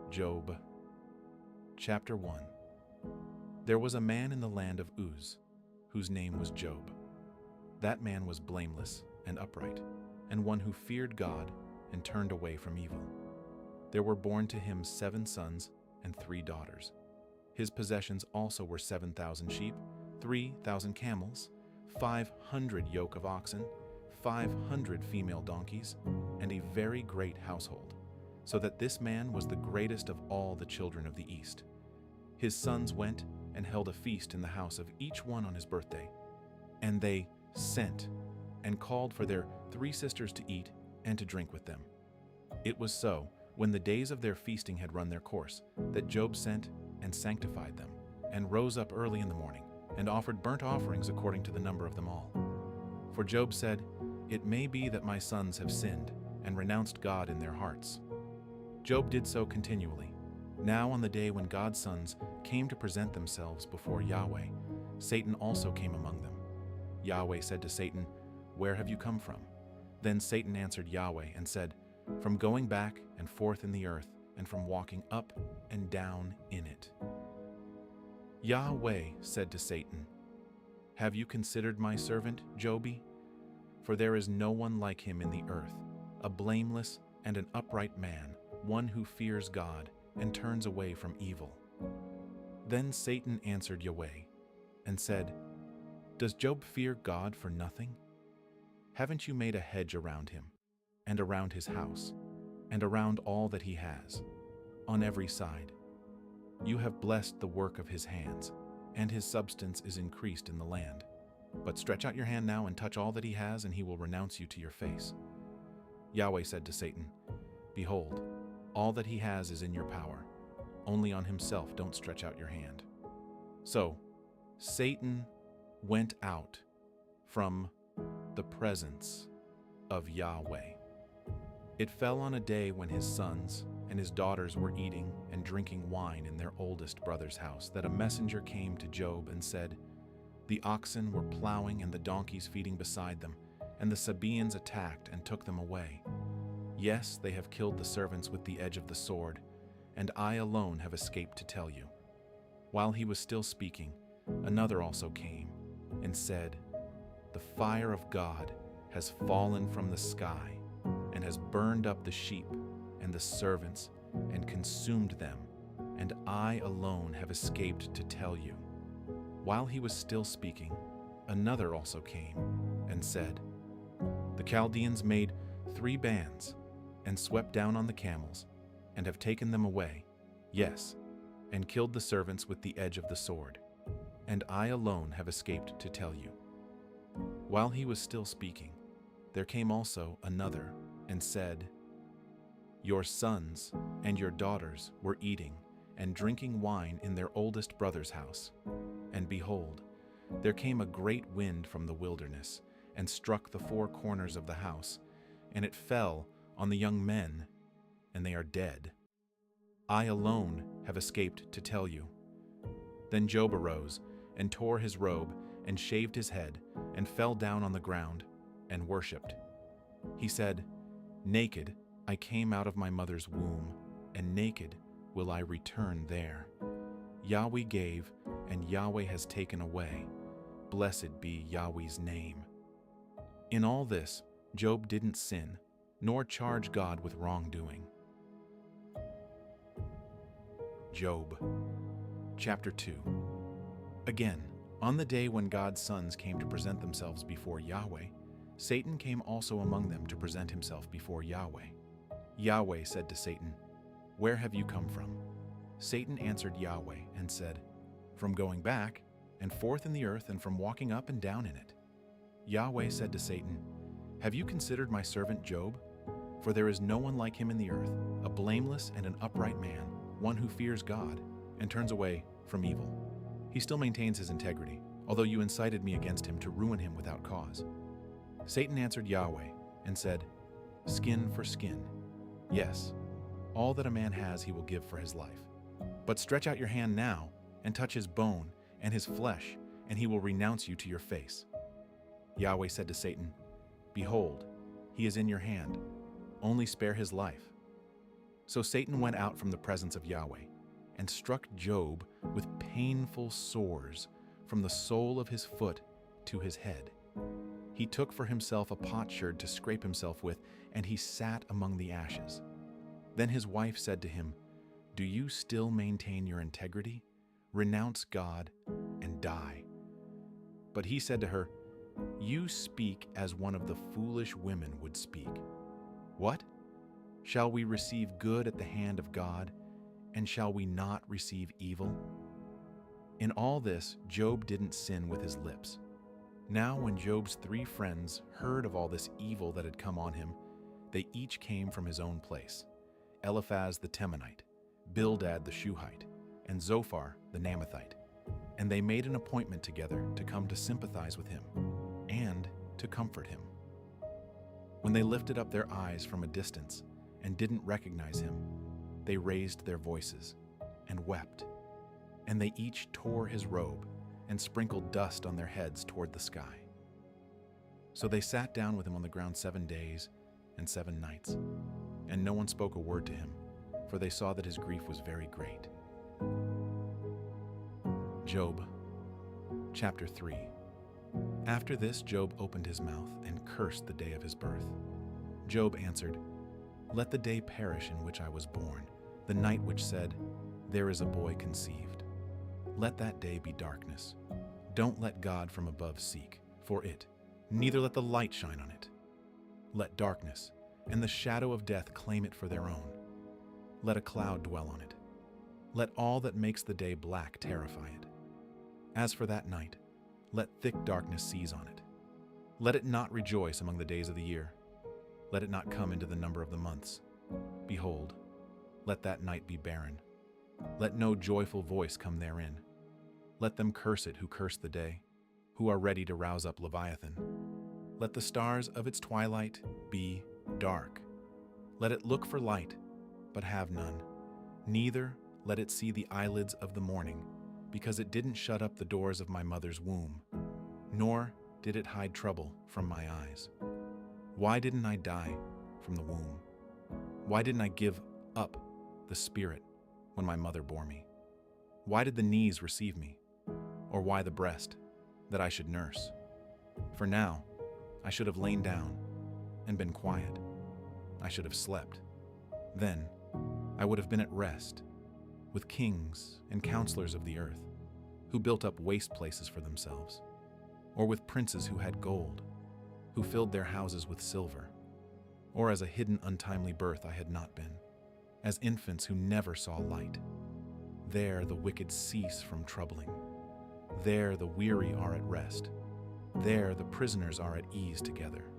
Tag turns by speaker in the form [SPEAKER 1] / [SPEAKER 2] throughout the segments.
[SPEAKER 1] Job. Chapter 1. There was a man in the land of Uz, whose name was Job. That man was blameless and upright, and one who feared God and turned away from evil. There were born to him 7 sons and 3 daughters. His possessions also were 7,000 sheep, 3,000 camels, 500 yoke of oxen, 500 female donkeys, and a very great household, so that this man was the greatest of all the children of the East. His sons went and held a feast in the house of each one on his birthday, and they sent and called for their 3 sisters to eat and to drink with them. It was so, when the days of their feasting had run their course, that Job sent and sanctified them, and rose up early in the morning, and offered burnt offerings according to the number of them all. For Job said, "It may be that my sons have sinned, and renounced God in their hearts." Job did so continually. Now on the day when God's sons came to present themselves before Yahweh, Satan also came among them. Yahweh said to Satan, "Where have you come from?" Then Satan answered Yahweh and said, "From going back and forth in the earth, and from walking up and down in it." Yahweh said to Satan, "Have you considered my servant Jobi? For there is no one like him in the earth, a blameless and an upright man, one who fears God and turns away from evil." Then Satan answered Yahweh and said, "Does Job fear God for nothing? Haven't you made a hedge around him, and around his house, and around all that he has, on every side? You have blessed the work of his hands, and his substance is increased in the land. But stretch out your hand now and touch all that he has, and he will renounce you to your face." Yahweh said to Satan, "Behold, all that he has is in your power. Only on himself don't stretch out your hand." So Satan went out from the presence of Yahweh. It fell on a day when his sons and his daughters were eating and drinking wine in their oldest brother's house, that a messenger came to Job and said, "The oxen were plowing and the donkeys feeding beside them, and the Sabaeans attacked and took them away. Yes, they have killed the servants with the edge of the sword, and I alone have escaped to tell you." While he was still speaking, another also came and said, "The fire of God has fallen from the sky and has burned up the sheep and the servants and consumed them, and I alone have escaped to tell you." While he was still speaking, another also came and said, "The Chaldeans made 3 bands and swept down on the camels and have taken them away, yes, and killed the servants with the edge of the sword, and I alone have escaped to tell you." While he was still speaking, there came also another and said, "Your sons and your daughters were eating and drinking wine in their oldest brother's house. And behold, there came a great wind from the wilderness and struck the 4 corners of the house, and it fell on the young men, and they are dead. I alone have escaped to tell you." Then Job arose and tore his robe and shaved his head and fell down on the ground and worshipped. He said, "Naked I came out of my mother's womb, and naked will I return there. Yahweh gave, and Yahweh has taken away. Blessed be Yahweh's name." In all this, Job didn't sin, nor charge God with wrongdoing. Job. Chapter 2. Again, on the day when God's sons came to present themselves before Yahweh, Satan came also among them to present himself before Yahweh. Yahweh said to Satan, "Where have you come from?" Satan answered Yahweh and said, "From going back and forth in the earth, and from walking up and down in it." Yahweh said to Satan, "Have you considered my servant Job? For there is no one like him in the earth, a blameless and an upright man, one who fears God and turns away from evil. He still maintains his integrity, although you incited me against him to ruin him without cause." Satan answered Yahweh and said, "Skin for skin. Yes, all that a man has he will give for his life. But stretch out your hand now and touch his bone and his flesh, and he will renounce you to your face." Yahweh said to Satan, "Behold, he is in your hand. Only spare his life." So Satan went out from the presence of Yahweh and struck Job with painful sores from the sole of his foot to his head. He took for himself a potsherd to scrape himself with, and he sat among the ashes. Then his wife said to him, "Do you still maintain your integrity? Renounce God and die." But he said to her, "You speak as one of the foolish women would speak. What? Shall we receive good at the hand of God, and shall we not receive evil?" In all this, Job didn't sin with his lips. Now when Job's 3 friends heard of all this evil that had come on him, they each came from his own place: Eliphaz the Temanite, Bildad the Shuhite, and Zophar the Naamathite. And they made an appointment together to come to sympathize with him and to comfort him. When they lifted up their eyes from a distance and didn't recognize him, they raised their voices and wept. And they each tore his robe and sprinkled dust on their heads toward the sky. So they sat down with him on the ground 7 days and 7 nights, and no one spoke a word to him, for they saw that his grief was very great. Job, chapter 3. After this, Job opened his mouth and cursed the day of his birth. Job answered, "Let the day perish in which I was born, the night which said, 'There is a boy conceived.' Let that day be darkness. Don't let God from above seek for it, neither let the light shine on it. Let darkness and the shadow of death claim it for their own. Let a cloud dwell on it. Let all that makes the day black terrify it. As for that night, let thick darkness seize on it. Let it not rejoice among the days of the year. Let it not come into the number of the months. Behold, let that night be barren. Let no joyful voice come therein. Let them curse it who curse the day, who are ready to rouse up Leviathan. Let the stars of its twilight be dark. Let it look for light, but have none. Neither let it see the eyelids of the morning, because it didn't shut up the doors of my mother's womb, nor did it hide trouble from my eyes. Why didn't I die from the womb? Why didn't I give up the spirit when my mother bore me? Why did the knees receive me? Or why the breast, that I should nurse? For now I should have lain down and been quiet. I should have slept. Then I would have been at rest with kings and counselors of the earth, who built up waste places for themselves, or with princes who had gold, who filled their houses with silver. Or as a hidden untimely birth I had not been, as infants who never saw light. There the wicked cease from troubling. There the weary are at rest. There the prisoners are at ease together.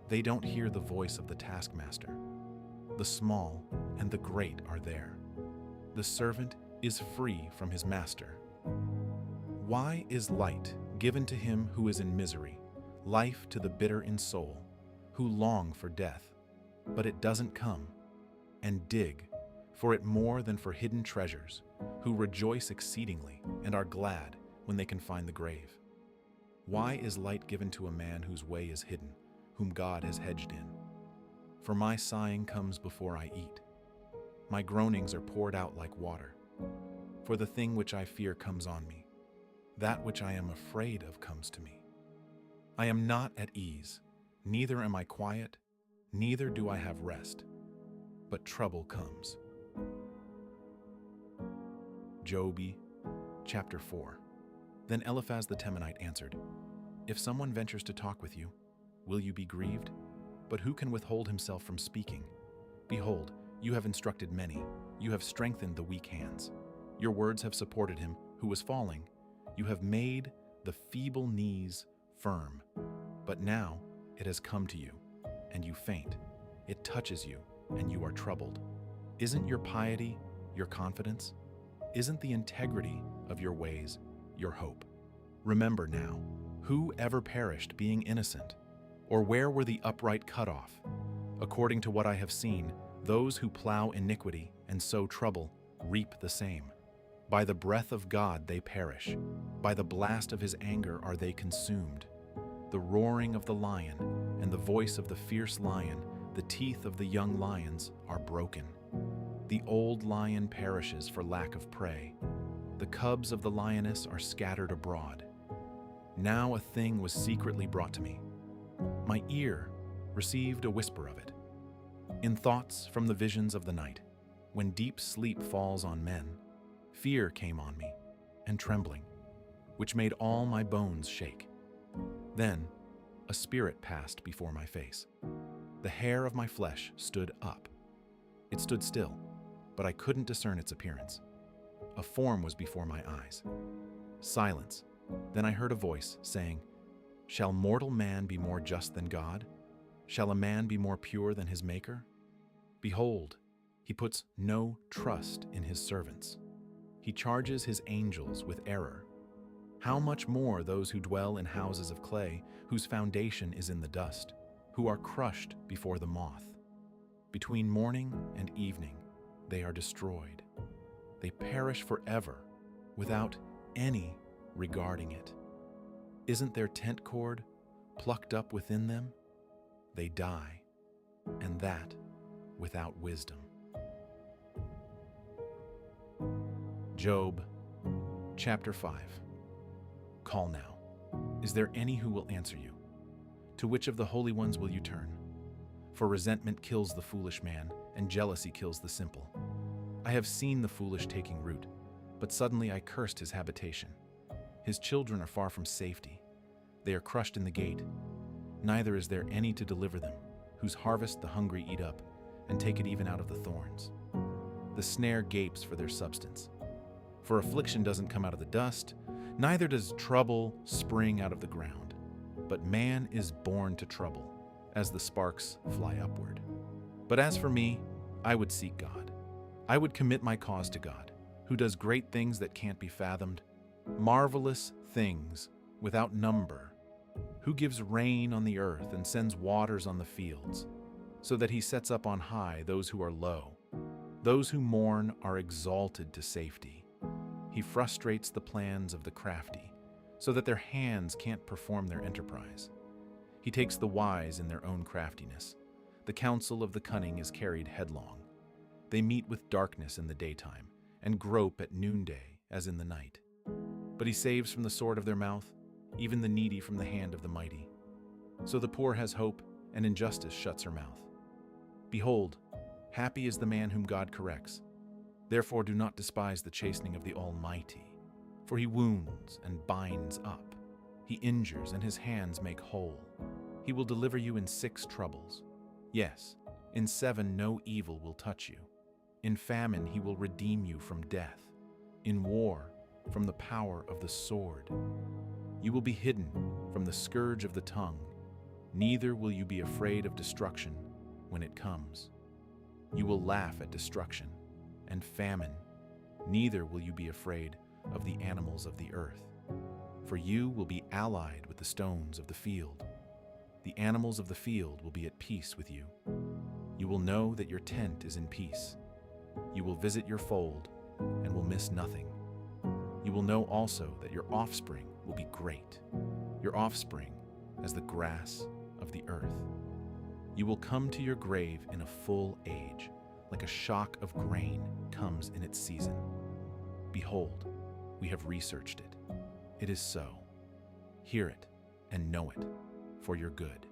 [SPEAKER 1] They don't hear the voice of the taskmaster. The small and the great are there. The servant is free from his master. Why is light given to him who is in misery, life to the bitter in soul, who long for death, but it doesn't come, and dig for it more than for hidden treasures, who rejoice exceedingly and are glad when they can find the grave? Why is light given to a man whose way is hidden, whom God has hedged in? For my sighing comes before I eat. My groanings are poured out like water. For the thing which I fear comes on me. That which I am afraid of comes to me. I am not at ease, neither am I quiet, neither do I have rest, but trouble comes. Job, chapter 4. Then Eliphaz the Temanite answered, "If someone ventures to talk with you, will you be grieved? But who can withhold himself from speaking? Behold, you have instructed many, you have strengthened the weak hands. Your words have supported him who was falling. You have made the feeble knees firm. But now it has come to you, and you faint. It touches you, and you are troubled. Isn't your piety your confidence? Isn't the integrity of your ways your hope? Remember now, who ever perished being innocent? Or where were the upright cut off? According to what I have seen, those who plow iniquity and sow trouble reap the same. By the breath of God they perish. By the blast of his anger are they consumed. The roaring of the lion and the voice of the fierce lion, the teeth of the young lions are broken. The old lion perishes for lack of prey. The cubs of the lioness are scattered abroad. Now a thing was secretly brought to me. My ear received a whisper of it. In thoughts from the visions of the night, when deep sleep falls on men, fear came on me, and trembling, which made all my bones shake. Then a spirit passed before my face. The hair of my flesh stood up. It stood still, but I couldn't discern its appearance. A form was before my eyes. Silence. Then I heard a voice saying, "Shall mortal man be more just than God? Shall a man be more pure than his Maker? Behold, he puts no trust in his servants. He charges his angels with error. How much more those who dwell in houses of clay, whose foundation is in the dust, who are crushed before the moth. Between morning and evening they are destroyed. They perish forever, without any regarding it. Isn't their tent cord plucked up within them? They die, and that without wisdom." Job, chapter 5. Call now. Is there any who will answer you? To which of the holy ones will you turn? For resentment kills the foolish man, and jealousy kills the simple. I have seen the foolish taking root, but suddenly I cursed his habitation. His children are far from safety. They are crushed in the gate. Neither is there any to deliver them, whose harvest the hungry eat up, and take it even out of the thorns. The snare gapes for their substance. For affliction doesn't come out of the dust, neither does trouble spring out of the ground. But man is born to trouble, as the sparks fly upward. But as for me, I would seek God. I would commit my cause to God, who does great things that can't be fathomed, marvelous things without number, who gives rain on the earth and sends waters on the fields, so that he sets up on high those who are low. Those who mourn are exalted to safety. He frustrates the plans of the crafty, so that their hands can't perform their enterprise. He takes the wise in their own craftiness. The counsel of the cunning is carried headlong. They meet with darkness in the daytime, and grope at noonday as in the night. But he saves from the sword of their mouth, even the needy from the hand of the mighty. So the poor has hope, and injustice shuts her mouth. Behold, happy is the man whom God corrects. Therefore do not despise the chastening of the Almighty, for he wounds and binds up. He injures, and his hands make whole. He will deliver you in 6 troubles. Yes, in 7 no evil will touch you. In famine he will redeem you from death. In war, from the power of the sword. You will be hidden from the scourge of the tongue. Neither will you be afraid of destruction when it comes. You will laugh at destruction and famine. Neither will you be afraid of the animals of the earth. For you will be allied with the stones of the field. The animals of the field will be at peace with you. You will know that your tent is in peace. You will visit your fold and will miss nothing. You will know also that your offspring will be great, your offspring as the grass of the earth. You will come to your grave in a full age, like a shock of grain comes in its season. Behold, we have researched it. It is so. Hear it and know it for your good.